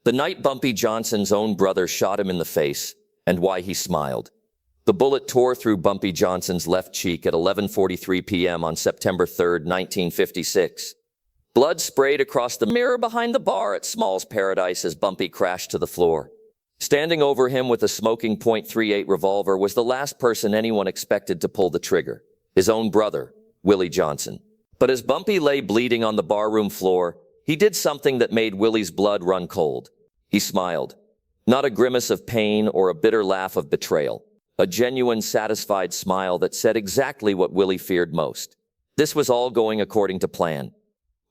The night Bumpy Johnson's own brother shot him in the face, and why he smiled. The bullet tore through Bumpy Johnson's left cheek at 11:43 p.m. on September 3, 1956. Blood sprayed across the mirror behind the bar at Small's Paradise as Bumpy crashed to the floor. Standing over him with a smoking .38 revolver was the last person anyone expected to pull the trigger, his own brother, Willie Johnson. But as Bumpy lay bleeding on the barroom floor, he did something that made Willie's blood run cold. He smiled. Not a grimace of pain or a bitter laugh of betrayal. A genuine, satisfied smile that said exactly what Willie feared most. This was all going according to plan.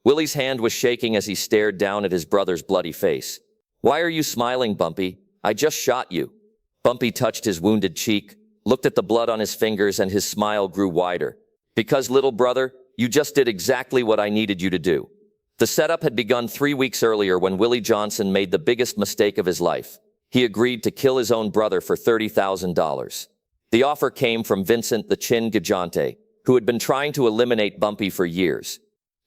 Willie's hand was shaking as he stared down at his brother's bloody face. "Why are you smiling, Bumpy? I just shot you." Bumpy touched his wounded cheek, looked at the blood on his fingers, and his smile grew wider. "Because, little brother, you just did exactly what I needed you to do." The setup had begun 3 weeks earlier when Willie Johnson made the biggest mistake of his life. He agreed to kill his own brother for $30,000. The offer came from Vincent the Chin Gigante, who had been trying to eliminate Bumpy for years.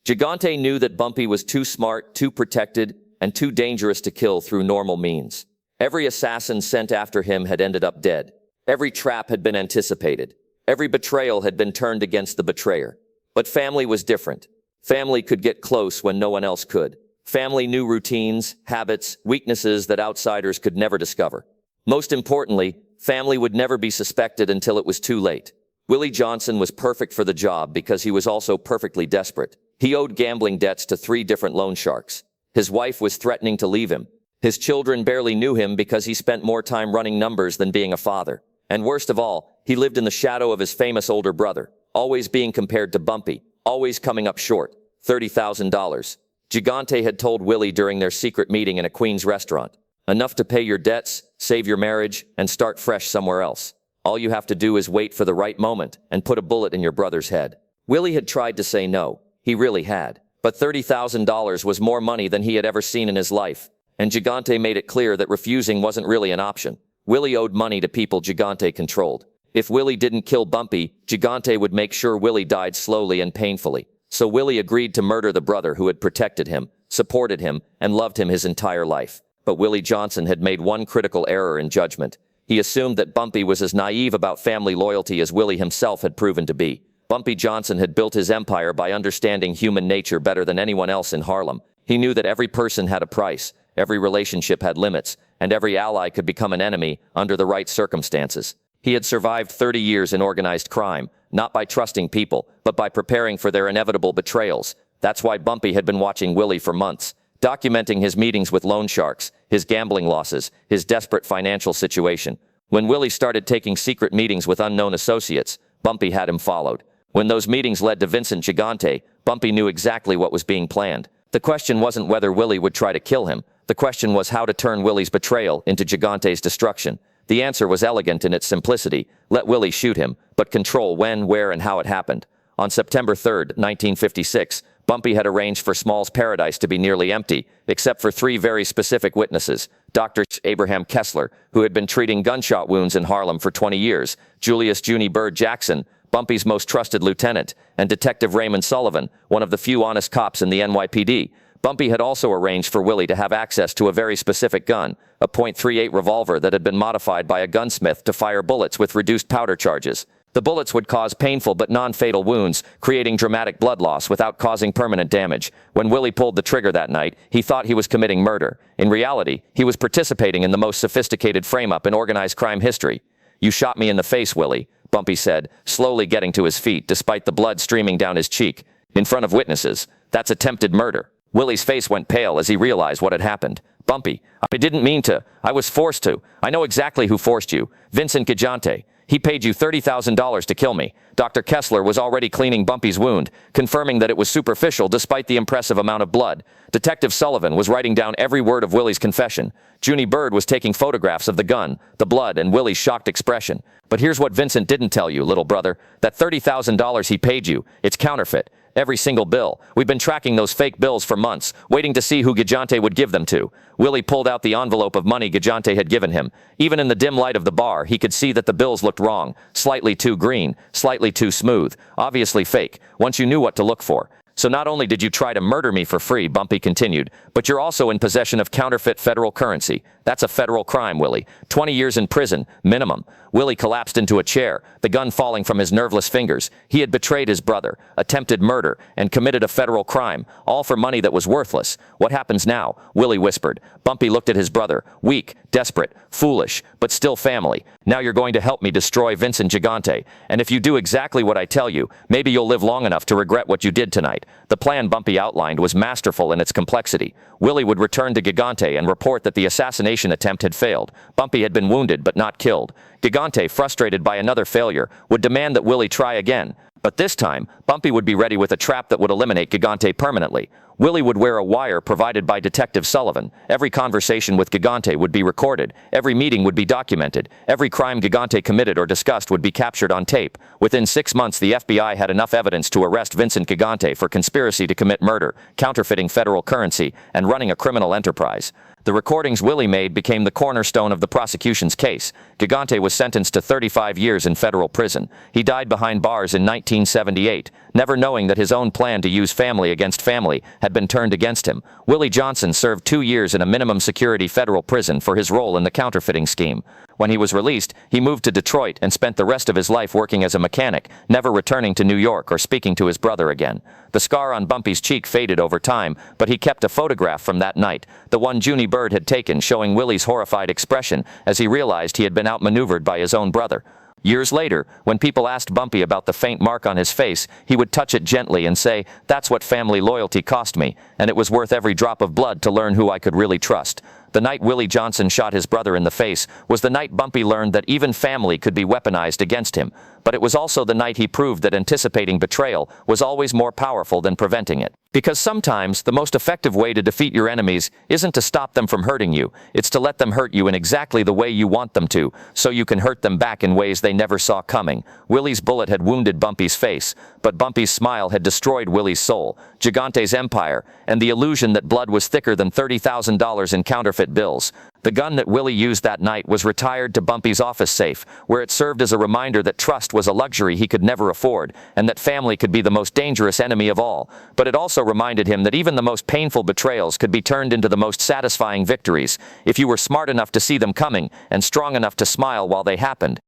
Gigante knew that Bumpy was too smart, too protected, and too dangerous to kill through normal means. Every assassin sent after him had ended up dead. Every trap had been anticipated. Every betrayal had been turned against the betrayer. But family was different. Family could get close when no one else could. Family knew routines, habits, weaknesses that outsiders could never discover. Most importantly, family would never be suspected until it was too late. Willie Johnson was perfect for the job because he was also perfectly desperate. He owed gambling debts to 3 different loan sharks. His wife was threatening to leave him. His children barely knew him because he spent more time running numbers than being a father. And worst of all, he lived in the shadow of his famous older brother, always being compared to Bumpy, always coming up short. $30,000. Gigante had told Willie during their secret meeting in a Queens restaurant. "Enough to pay your debts, save your marriage, and start fresh somewhere else. All you have to do is wait for the right moment and put a bullet in your brother's head." Willie had tried to say no. He really had. But $30,000 was more money than he had ever seen in his life. And Gigante made it clear that refusing wasn't really an option. Willie owed money to people Gigante controlled. If Willie didn't kill Bumpy, Gigante would make sure Willie died slowly and painfully. So Willie agreed to murder the brother who had protected him, supported him, and loved him his entire life. But Willie Johnson had made one critical error in judgment. He assumed that Bumpy was as naive about family loyalty as Willie himself had proven to be. Bumpy Johnson had built his empire by understanding human nature better than anyone else in Harlem. He knew that every person had a price, every relationship had limits, and every ally could become an enemy under the right circumstances. He had survived 30 years in organized crime, not by trusting people, but by preparing for their inevitable betrayals. That's why Bumpy had been watching Willie for months, documenting his meetings with loan sharks, his gambling losses, his desperate financial situation. When Willie started taking secret meetings with unknown associates, Bumpy had him followed. When those meetings led to Vincent Gigante, Bumpy knew exactly what was being planned. The question wasn't whether Willie would try to kill him. The question was how to turn Willie's betrayal into Gigante's destruction. The answer was elegant in its simplicity. Let Willie shoot him, but control when, where, and how it happened. On September 3, 1956, Bumpy had arranged for Small's Paradise to be nearly empty, except for 3 very specific witnesses. Dr. Abraham Kessler, who had been treating gunshot wounds in Harlem for 20 years, Julius Junie Bird Jackson, Bumpy's most trusted lieutenant, and Detective Raymond Sullivan, one of the few honest cops in the NYPD. Bumpy had also arranged for Willie to have access to a very specific gun, a .38 revolver that had been modified by a gunsmith to fire bullets with reduced powder charges. The bullets would cause painful but non-fatal wounds, creating dramatic blood loss without causing permanent damage. When Willie pulled the trigger that night, he thought he was committing murder. In reality, he was participating in the most sophisticated frame-up in organized crime history. "You shot me in the face, Willie," Bumpy said, slowly getting to his feet despite the blood streaming down his cheek. "In front of witnesses. That's attempted murder." Willie's face went pale as he realized what had happened. "Bumpy, I didn't mean to. I was forced to. I know exactly who forced you. Vincent Gigante. He paid you $30,000 to kill me." Dr. Kessler was already cleaning Bumpy's wound, confirming that it was superficial despite the impressive amount of blood. Detective Sullivan was writing down every word of Willie's confession. Junie Bird was taking photographs of the gun, the blood, and Willie's shocked expression. "But here's what Vincent didn't tell you, little brother. That $30,000 he paid you, it's counterfeit. Every single bill. We've been tracking those fake bills for months, waiting to see who Gigante would give them to." Willie pulled out the envelope of money Gigante had given him. Even in the dim light of the bar, he could see that the bills looked wrong. Slightly too green, slightly too smooth. Obviously fake, once you knew what to look for. So not only did you try to murder me for free, Bumpy continued, but you're also in possession of counterfeit federal currency. That's a federal crime, Willie. 20 years in prison, minimum. Willie collapsed into a chair, the gun falling from his nerveless fingers. He had betrayed his brother, attempted murder, and committed a federal crime, all for money that was worthless. What happens now? Willie whispered. Bumpy looked at his brother, weak, desperate, foolish, but still family. Now you're going to help me destroy Vincent Gigante, and if you do exactly what I tell you, maybe you'll live long enough to regret what you did tonight. The plan Bumpy outlined was masterful in its complexity. Willie would return to Gigante and report that the assassination attempt had failed. Bumpy had been wounded but not killed. Gigante, frustrated by another failure, would demand that Willie try again. But this time, Bumpy would be ready with a trap that would eliminate Gigante permanently. Willie would wear a wire provided by Detective Sullivan. Every conversation with Gigante would be recorded. Every meeting would be documented. Every crime Gigante committed or discussed would be captured on tape. Within 6 months, the FBI had enough evidence to arrest Vincent Gigante for conspiracy to commit murder, counterfeiting federal currency, and running a criminal enterprise. The recordings Willie made became the cornerstone of the prosecution's case. Gigante was sentenced to 35 years in federal prison. He died behind bars in 1978, never knowing that his own plan to use family against family had been turned against him. Willie Johnson served 2 years in a minimum security federal prison for his role in the counterfeiting scheme. When he was released, he moved to Detroit and spent the rest of his life working as a mechanic, never returning to New York or speaking to his brother again. The scar on Bumpy's cheek faded over time, but he kept a photograph from that night, the one Junie Bird had taken, showing Willie's horrified expression as he realized he had been outmaneuvered by his own brother. Years later, when people asked Bumpy about the faint mark on his face, he would touch it gently and say, "That's what family loyalty cost me, and it was worth every drop of blood to learn who I could really trust." The night Willie Johnson shot his brother in the face was the night Bumpy learned that even family could be weaponized against him, but it was also the night he proved that anticipating betrayal was always more powerful than preventing it. Because sometimes the most effective way to defeat your enemies isn't to stop them from hurting you, it's to let them hurt you in exactly the way you want them to, so you can hurt them back in ways they never saw coming. Willie's bullet had wounded Bumpy's face, but Bumpy's smile had destroyed Willie's soul, Gigante's empire, and the illusion that blood was thicker than $30,000 in counterfeit bills. The gun that Willie used that night was retired to Bumpy's office safe, where it served as a reminder that trust was a luxury he could never afford, and that family could be the most dangerous enemy of all. But it also reminded him that even the most painful betrayals could be turned into the most satisfying victories, if you were smart enough to see them coming and strong enough to smile while they happened.